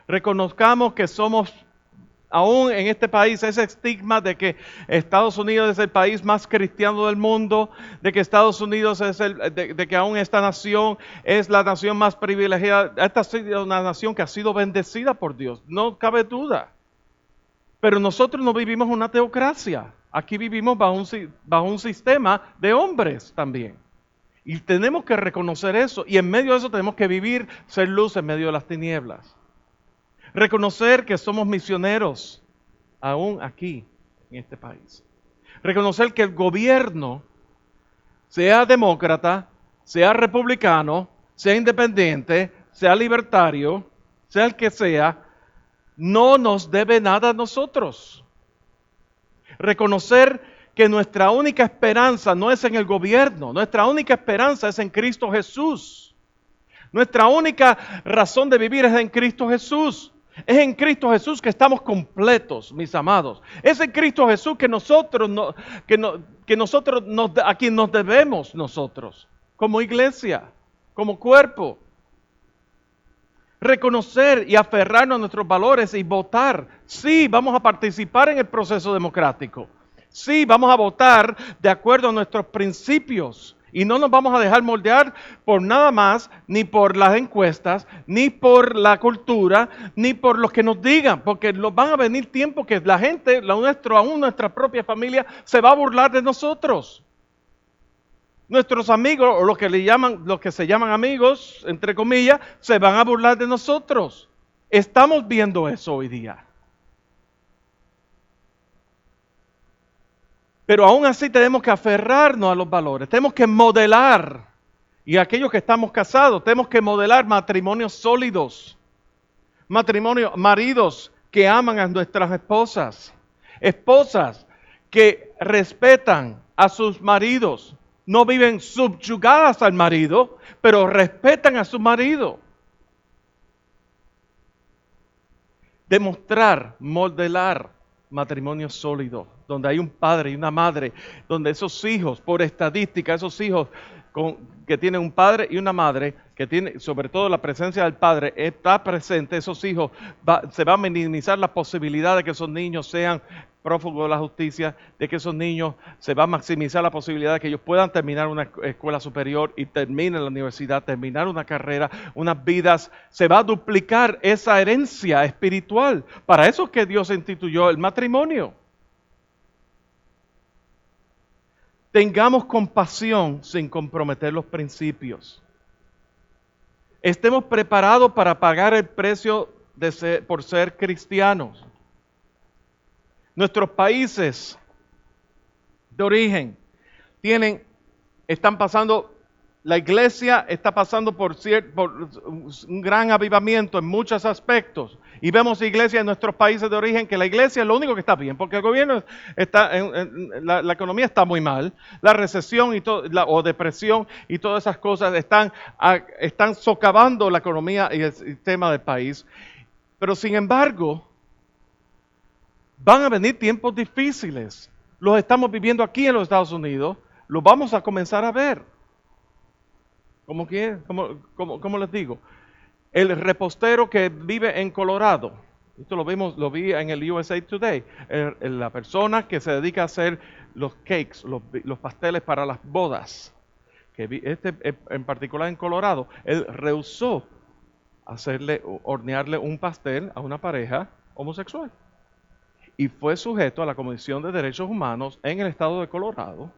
[SPEAKER 2] Reconozcamos que somos, aún en este país, ese estigma de que Estados Unidos es el país más cristiano del mundo, de que Estados Unidos de que aún esta nación es la nación más privilegiada. Esta ha sido una nación que ha sido bendecida por Dios, no cabe duda. Pero nosotros no vivimos una teocracia. Aquí vivimos bajo un sistema de hombres también. Y tenemos que reconocer eso. Y en medio de eso tenemos que vivir, ser luz en medio de las tinieblas. Reconocer que somos misioneros, aún aquí, en este país. Reconocer que el gobierno, sea demócrata, sea republicano, sea independiente, sea libertario, sea el que sea, no nos debe nada a nosotros. Reconocer que nuestra única esperanza no es en el gobierno, nuestra única esperanza es en Cristo Jesús. Nuestra única razón de vivir es en Cristo Jesús. Es en Cristo Jesús que estamos completos, mis amados. Es en Cristo Jesús que a quien nos debemos nosotros, como iglesia, como cuerpo. Reconocer y aferrarnos a nuestros valores y votar. Sí, vamos a participar en el proceso democrático. Sí, vamos a votar de acuerdo a nuestros principios Y no nos vamos a dejar moldear por nada más, ni por las encuestas, ni por la cultura, ni por los que nos digan, porque nos van a venir tiempos que la gente, aún nuestra propia familia, se va a burlar de nosotros. Nuestros amigos, o los que se llaman amigos, entre comillas, se van a burlar de nosotros. Estamos viendo eso hoy día. Pero aún así tenemos que aferrarnos a los valores, tenemos que modelar, y aquellos que estamos casados, tenemos que modelar matrimonios sólidos, maridos que aman a nuestras esposas que respetan a sus maridos, no viven subyugadas al marido, pero respetan a su marido. Demostrar, modelar matrimonio sólido, donde hay un padre y una madre, donde esos hijos, por estadística, esos hijos que tienen un padre y una madre, que tiene, sobre todo la presencia del padre, está presente, esos hijos, se va a minimizar la posibilidad de que esos niños sean prófugos de la justicia, de que esos niños, se va a maximizar la posibilidad de que ellos puedan terminar una escuela superior y terminen la universidad, terminar una carrera, unas vidas, se va a duplicar esa herencia espiritual. Para eso es que Dios instituyó el matrimonio. Tengamos compasión sin comprometer los principios. Estemos preparados para pagar el precio por ser cristianos. Nuestros países de origen la iglesia está pasando por un gran avivamiento en muchos aspectos. Y vemos iglesias en nuestros países de origen que la iglesia es lo único que está bien, porque el gobierno la economía está muy mal, la recesión o depresión y todas esas cosas están socavando la economía y el sistema del país. Pero sin embargo, van a venir tiempos difíciles. Los estamos viviendo aquí en los Estados Unidos, los vamos a comenzar a ver. ¿Cómo les digo? El repostero que vive en Colorado, esto lo vi en el USA Today, la persona que se dedica a hacer los cakes, los pasteles para las bodas, en particular en Colorado, él rehusó hornearle un pastel a una pareja homosexual. Y fue sujeto a la Comisión de Derechos Humanos en el estado de Colorado,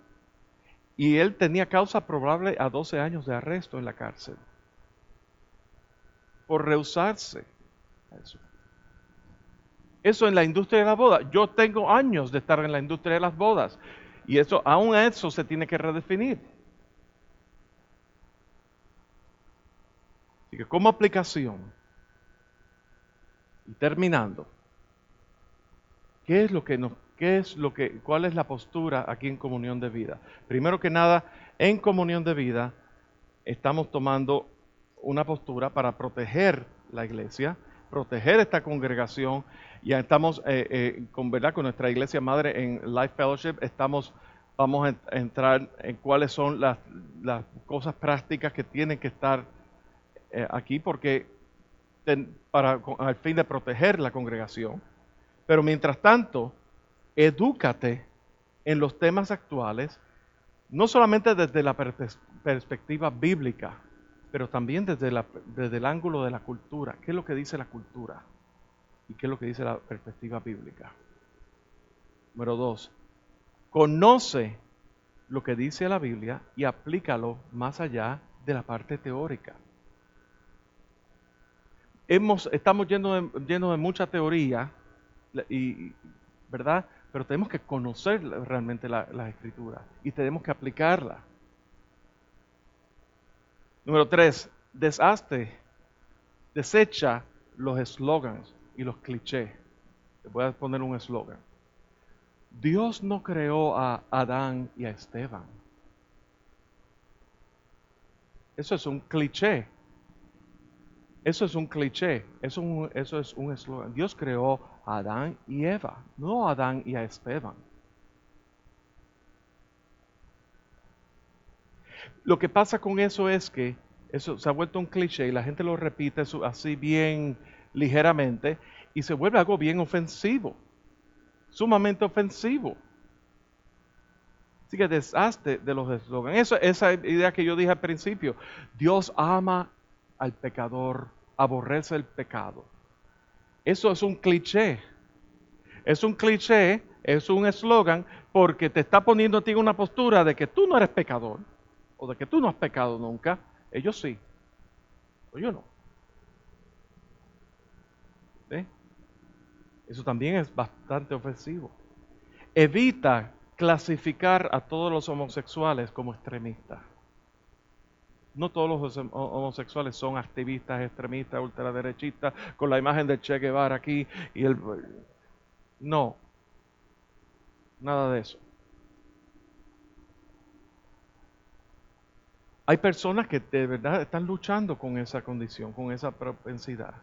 [SPEAKER 2] y él tenía causa probable a 12 años de arresto en la cárcel por rehusarse a eso. Eso en la industria de las bodas. Yo tengo años de estar en la industria de las bodas, y aún eso se tiene que redefinir. Así que como aplicación, y terminando, ¿cuál es la postura aquí en Comunión de Vida? Primero que nada, en Comunión de Vida estamos tomando una postura para proteger la iglesia, proteger esta congregación. Ya estamos con nuestra iglesia madre en Life Fellowship, vamos a entrar en cuáles son las cosas prácticas que tienen que estar aquí, porque al fin de proteger la congregación. Pero mientras tanto, edúcate en los temas actuales, no solamente desde la perspectiva bíblica, pero también desde el ángulo de la cultura. ¿Qué es lo que dice la cultura? ¿Y qué es lo que dice la perspectiva bíblica? Número 2, conoce lo que dice la Biblia y aplícalo más allá de la parte teórica. Estamos llenos de mucha teoría, ¿verdad? Pero tenemos que conocer realmente la Escritura y tenemos que aplicarla. Número 3, desecha los eslogans y los clichés. Te voy a poner un eslogan. Dios no creó a Adán y a Esteban. Eso es un cliché. Eso es un eslogan. Dios creó a Adán y Eva, no a Adán y a Esteban. Lo que pasa con eso es que eso se ha vuelto un cliché y la gente lo repite así bien ligeramente y se vuelve algo bien ofensivo, sumamente ofensivo. Así que deshazte de los eslogans. Esa idea que yo dije al principio. Dios ama al pecador, aborrece el pecado. Eso es un cliché. Es un cliché, es un eslogan, porque te está poniendo a ti en una postura de que tú no eres pecador, o de que tú no has pecado nunca. Ellos sí, o yo no. ¿Ve? Eso también es bastante ofensivo. Evita clasificar a todos los homosexuales como extremistas. No todos los homosexuales son activistas, extremistas, ultraderechistas, con la imagen de Che Guevara aquí y el... No, nada de eso. Hay personas que de verdad están luchando con esa condición, con esa propensidad.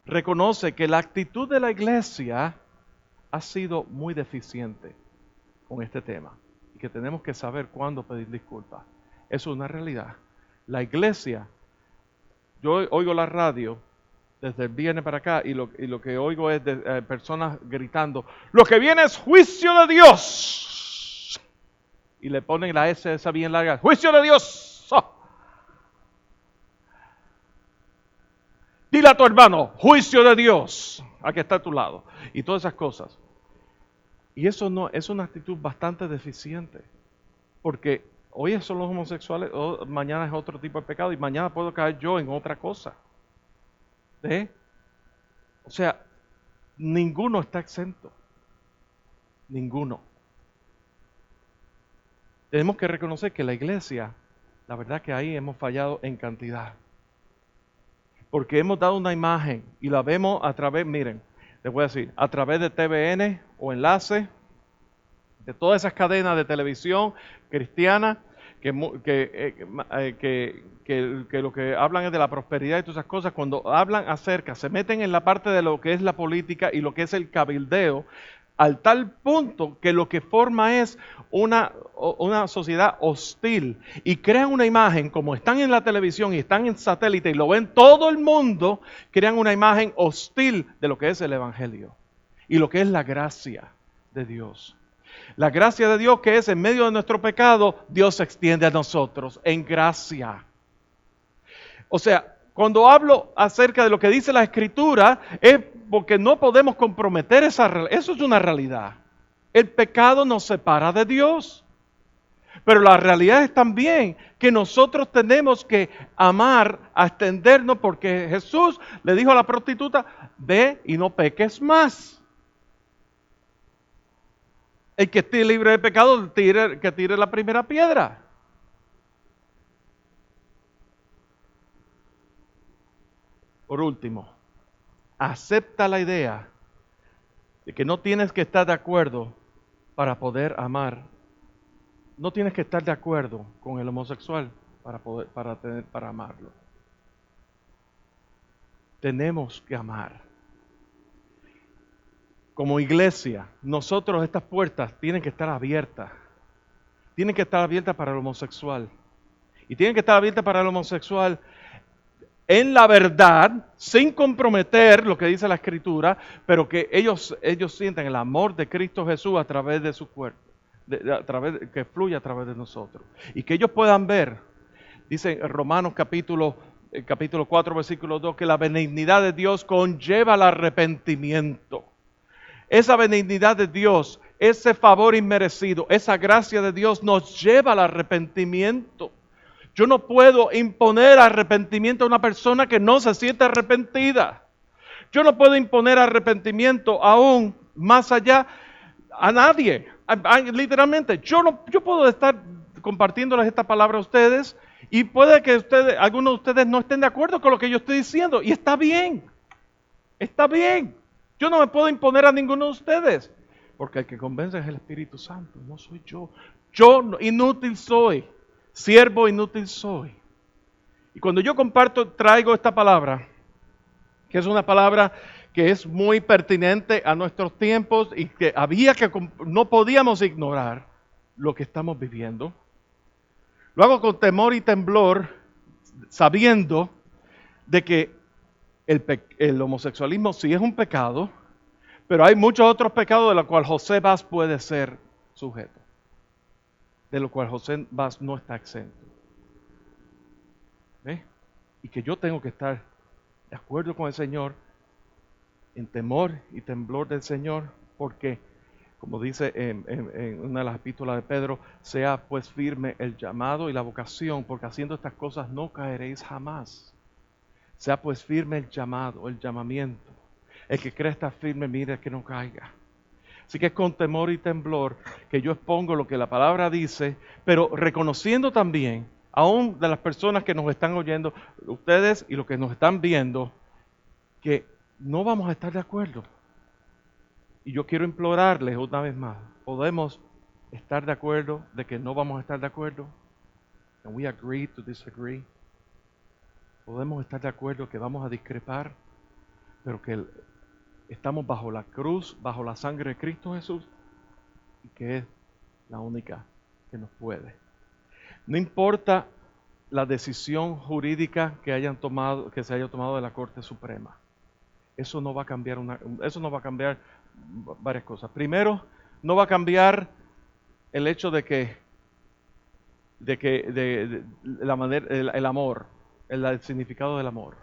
[SPEAKER 2] Reconoce que la actitud de la iglesia ha sido muy deficiente con este tema y que tenemos que saber cuándo pedir disculpas. Eso es una realidad. La iglesia, yo oigo la radio desde el viernes para acá y lo que oigo es de personas gritando, lo que viene es juicio de Dios. Y le ponen la S esa bien larga, juicio de Dios. ¡Oh! Dile a tu hermano, juicio de Dios, aquí está a tu lado. Y todas esas cosas. Y eso no es una actitud bastante deficiente. Porque hoy son los homosexuales, mañana es otro tipo de pecado y mañana puedo caer yo en otra cosa. ¿Eh? O sea, ninguno está exento. Ninguno. Tenemos que reconocer que la iglesia, la verdad que ahí hemos fallado en cantidad. Porque hemos dado una imagen y la vemos a través, miren, les voy a decir, a través de TVN o enlace, de todas esas cadenas de televisión cristiana que lo que hablan es de la prosperidad y todas esas cosas. Cuando hablan acerca, se meten en la parte de lo que es la política y lo que es el cabildeo, al tal punto que lo que forma es una sociedad hostil y crean una imagen, como están en la televisión y están en satélite y lo ven todo el mundo, crean una imagen hostil de lo que es el evangelio y lo que es la gracia de Dios. La gracia de Dios que es en medio de nuestro pecado, Dios se extiende a nosotros en gracia. O sea, cuando hablo acerca de lo que dice la Escritura, es porque no podemos comprometer esa realidad. Eso es una realidad. El pecado nos separa de Dios. Pero la realidad es también que nosotros tenemos que amar, a extendernos, porque Jesús le dijo a la prostituta, ve y no peques más. El que esté libre de pecado, que tire la primera piedra. Por último, acepta la idea de que no tienes que estar de acuerdo para poder amar. No tienes que estar de acuerdo con el homosexual para amarlo. Tenemos que amar. Como iglesia, nosotros estas puertas tienen que estar abiertas. Tienen que estar abiertas para el homosexual. Y tienen que estar abiertas para el homosexual en la verdad, sin comprometer lo que dice la Escritura, pero que ellos sientan el amor de Cristo Jesús a través de su cuerpo, que fluye a través de nosotros. Y que ellos puedan ver, dice en Romanos capítulo 4, versículo 2, que la benignidad de Dios conlleva el arrepentimiento. Esa benignidad de Dios, ese favor inmerecido, esa gracia de Dios nos lleva al arrepentimiento. Yo no puedo imponer arrepentimiento a una persona que no se siente arrepentida. Yo no puedo imponer arrepentimiento aún más allá a nadie. Literalmente, yo puedo estar compartiéndoles esta palabra a ustedes y puede que algunos de ustedes no estén de acuerdo con lo que yo estoy diciendo. Y está bien. Está bien. Yo no me puedo imponer a ninguno de ustedes. Porque el que convence es el Espíritu Santo, no soy yo. Yo inútil soy. Siervo inútil soy. Y cuando yo traigo esta palabra, que es una palabra que es muy pertinente a nuestros tiempos y que no podíamos ignorar lo que estamos viviendo. Lo hago con temor y temblor, sabiendo de que el homosexualismo sí es un pecado, pero hay muchos otros pecados de los cuales José Bas puede ser sujeto. de lo cual José Vaz no está exento. ¿Ve? Y que yo tengo que estar de acuerdo con el Señor, en temor y temblor del Señor, porque, como dice en una de las epístolas de Pedro, sea pues firme el llamado y la vocación, porque haciendo estas cosas no caeréis jamás. Sea pues firme el llamado, el llamamiento. El que cree estar firme, mire que no caiga. Así que es con temor y temblor que yo expongo lo que la palabra dice, pero reconociendo también, aún de las personas que nos están oyendo, ustedes y los que nos están viendo, que no vamos a estar de acuerdo. Y yo quiero implorarles una vez más, ¿podemos estar de acuerdo de que no vamos a estar de acuerdo? Can we agree to disagree? ¿Podemos estar de acuerdo que vamos a discrepar, pero que estamos bajo la cruz, bajo la sangre de Cristo Jesús, y que es la única que nos puede? No importa la decisión jurídica que se haya tomado de la Corte Suprema. Eso no va a cambiar varias cosas. Primero, no va a cambiar el hecho de que la manera, el amor, el significado del amor.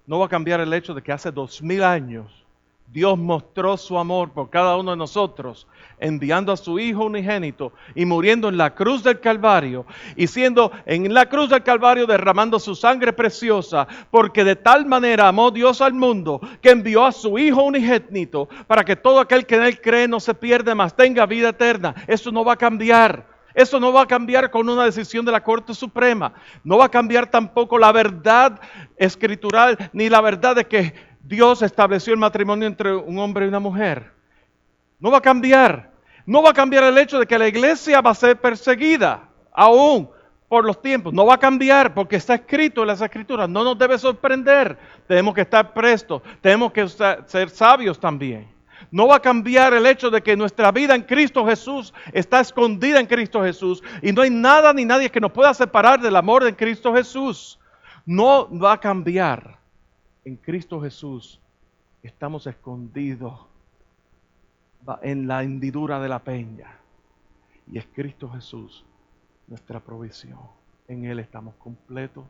[SPEAKER 2] No va a cambiar el hecho de que hace 2000 años Dios mostró su amor por cada uno de nosotros, enviando a su Hijo unigénito y muriendo en la cruz del Calvario, y siendo en la cruz del Calvario derramando su sangre preciosa, porque de tal manera amó Dios al mundo, que envió a su Hijo unigénito, para que todo aquel que en Él cree no se pierda, mas tenga vida eterna. Eso no va a cambiar. Eso no va a cambiar con una decisión de la Corte Suprema. No va a cambiar tampoco la verdad escritural, ni la verdad de que Dios estableció el matrimonio entre un hombre y una mujer. No va a cambiar. No va a cambiar el hecho de que la iglesia va a ser perseguida, aún por los tiempos. No va a cambiar porque está escrito en las Escrituras. No nos debe sorprender. Tenemos que estar prestos. Tenemos que ser sabios también. No va a cambiar el hecho de que nuestra vida en Cristo Jesús está escondida en Cristo Jesús. Y no hay nada ni nadie que nos pueda separar del amor de Cristo Jesús. No va a cambiar. En Cristo Jesús estamos escondidos en la hendidura de la peña. Y es Cristo Jesús nuestra provisión. En Él estamos completos,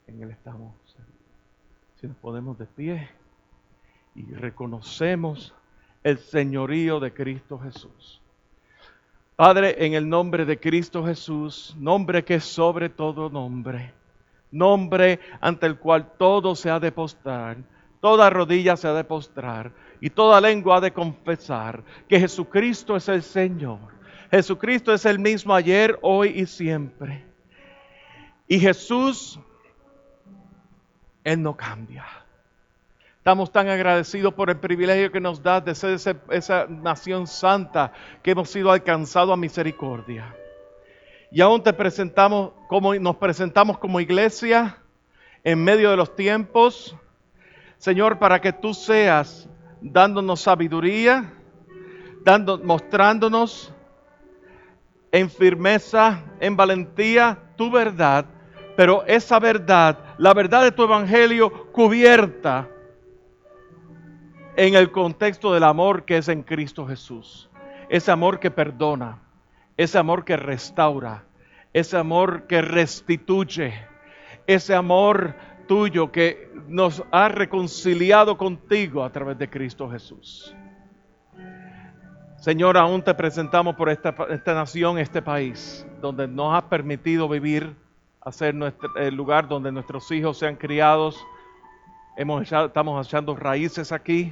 [SPEAKER 2] en Él estamos seguros. Si nos ponemos de pie y reconocemos el señorío de Cristo Jesús. Padre, en el nombre de Cristo Jesús, nombre que es sobre todo nombre, nombre ante el cual todo se ha de postrar, toda rodilla se ha de postrar y toda lengua ha de confesar que Jesucristo es el Señor. Jesucristo es el mismo ayer, hoy y siempre. Y Jesús, Él no cambia. Estamos tan agradecidos por el privilegio que nos da de ser esa nación santa que hemos sido alcanzados a misericordia. Y aún nos presentamos como iglesia en medio de los tiempos, Señor, para que tú seas dándonos sabiduría, mostrándonos en firmeza, en valentía, tu verdad, pero esa verdad, la verdad de tu evangelio cubierta en el contexto del amor que es en Cristo Jesús. Ese amor que perdona, ese amor que restaura, ese amor que restituye, ese amor tuyo que nos ha reconciliado contigo a través de Cristo Jesús. Señor, aún te presentamos por esta nación, este país, donde nos has permitido vivir, hacer el lugar donde nuestros hijos sean criados. Estamos echando raíces aquí.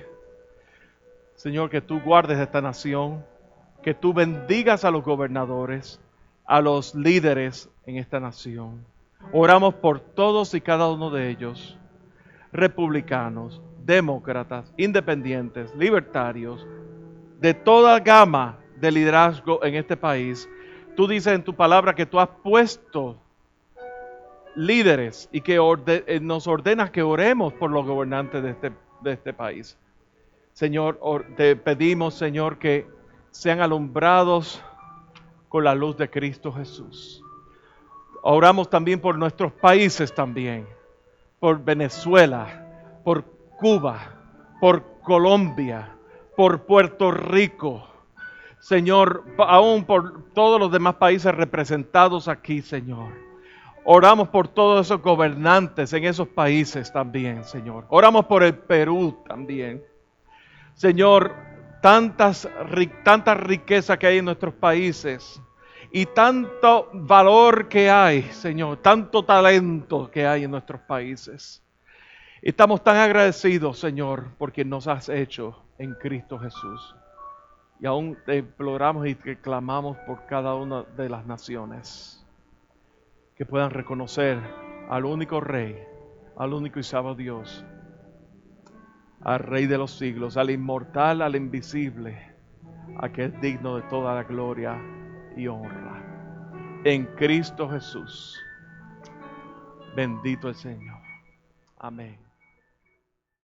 [SPEAKER 2] Señor, que tú guardes esta nación, que tú bendigas a los gobernadores, a los líderes en esta nación. Oramos por todos y cada uno de ellos, republicanos, demócratas, independientes, libertarios, de toda gama de liderazgo en este país. Tú dices en tu palabra que tú has puesto líderes y que nos ordenas que oremos por los gobernantes de este país. Señor, te pedimos, Señor, que sean alumbrados con la luz de Cristo Jesús. Oramos también por nuestros países también, por Venezuela, por Cuba, por Colombia, por Puerto Rico. Señor, aún por todos los demás países representados aquí, Señor. Oramos por todos esos gobernantes en esos países también, Señor. Oramos por el Perú también. Señor, tanta riqueza que hay en nuestros países y tanto valor que hay, Señor, tanto talento que hay en nuestros países. Estamos tan agradecidos, Señor, porque nos has hecho en Cristo Jesús. Y aún te imploramos y te clamamos por cada una de las naciones que puedan reconocer al único Rey, al único y sabio Dios, al Rey de los siglos, al inmortal, al invisible, a que es digno de toda la gloria y honra. En Cristo Jesús. Bendito el Señor. Amén.